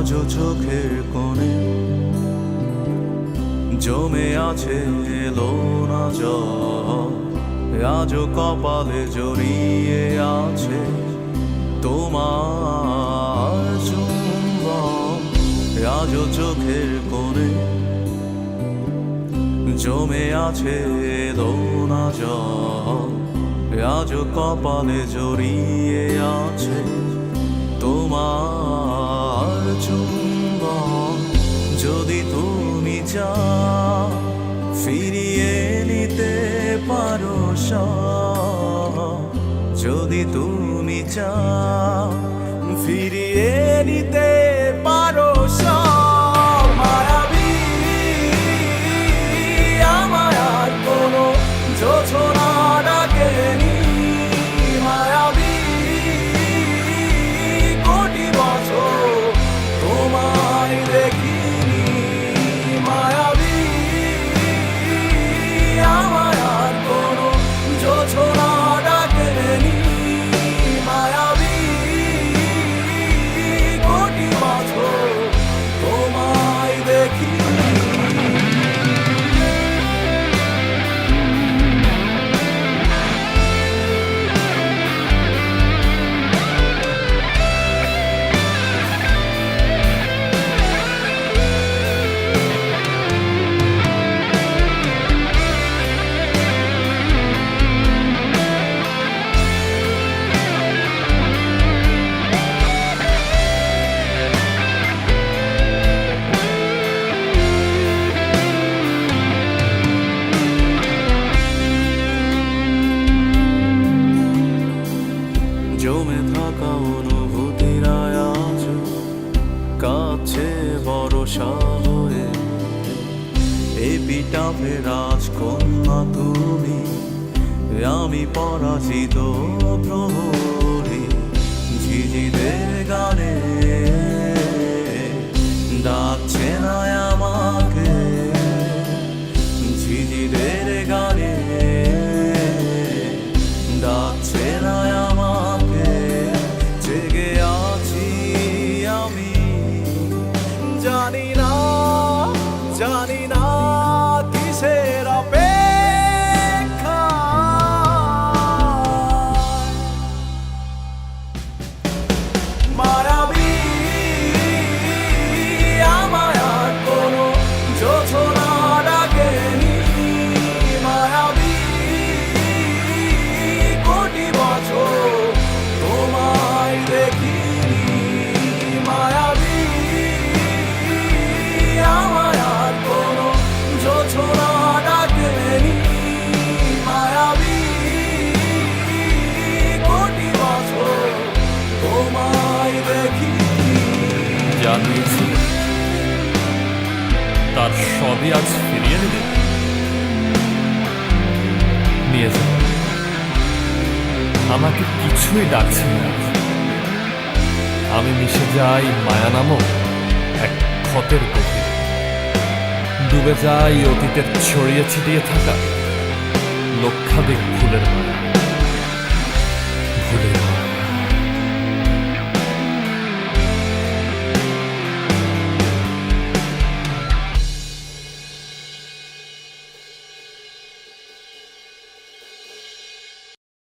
আজও চোখের কোণে জমে আছে এলো না জল, আজও কপালে জড়িয়ে আছে তোমার চুম্বন। আজও চোখের কোণে জমে আছে এলো না জল, আজও কপালে জড়িয়ে আছে তোমার চুম্বন। যদি তুমি চাও ফিরিয়ে নিতে পারো সব, যদি তুমি চাও ফিরিয়ে নিতে পারো সব, মায়াবী আমায় আর কোনো যোছনা ডাকেনি, মায়াবী কোটি বছর তোমায় দেখিনি, মায়াবী আমায় আর কোনো যোছনা ডাকেনি, মায়াবী কোটি বছর তোমায় দেখিনি। জমে থাকা অনুভূতিরা আজ কাছে ভরসা হয়ে, এপিটাফে রাজকন্যা তুমি, আমি পরাজিত প্রহরী। ঝিঝিদের গানে ডাকছে না আমাকে, ঝিঝিদের গানে ডাকছে না আমাকে, জেগে আছি আমি, জানি না জানি না কিসের অপেক্ষা। মায়াবী আমায় আর কোনো যোছনা ডাকেনি, মায়াবী কোটি বছর তোমায় দেখিনি, মায়াবী আমায় আর কোনো যোছনা ডাকেনি, মায়াবী কোটি বছর তোমায় দেখিনি। যা পেয়েছি তার সবই আজ ফিরিয়ে নেবে, নিয়ে যাও। আমাকে কিছুই ডাকছে না, আমি মিশে যাই মায়া নামক এক ক্ষতের গভীরে, ডুবে যাই অতীতের ছড়িয়ে ছিটিয়ে থাকা লক্ষাধিক ফুলের মায়া।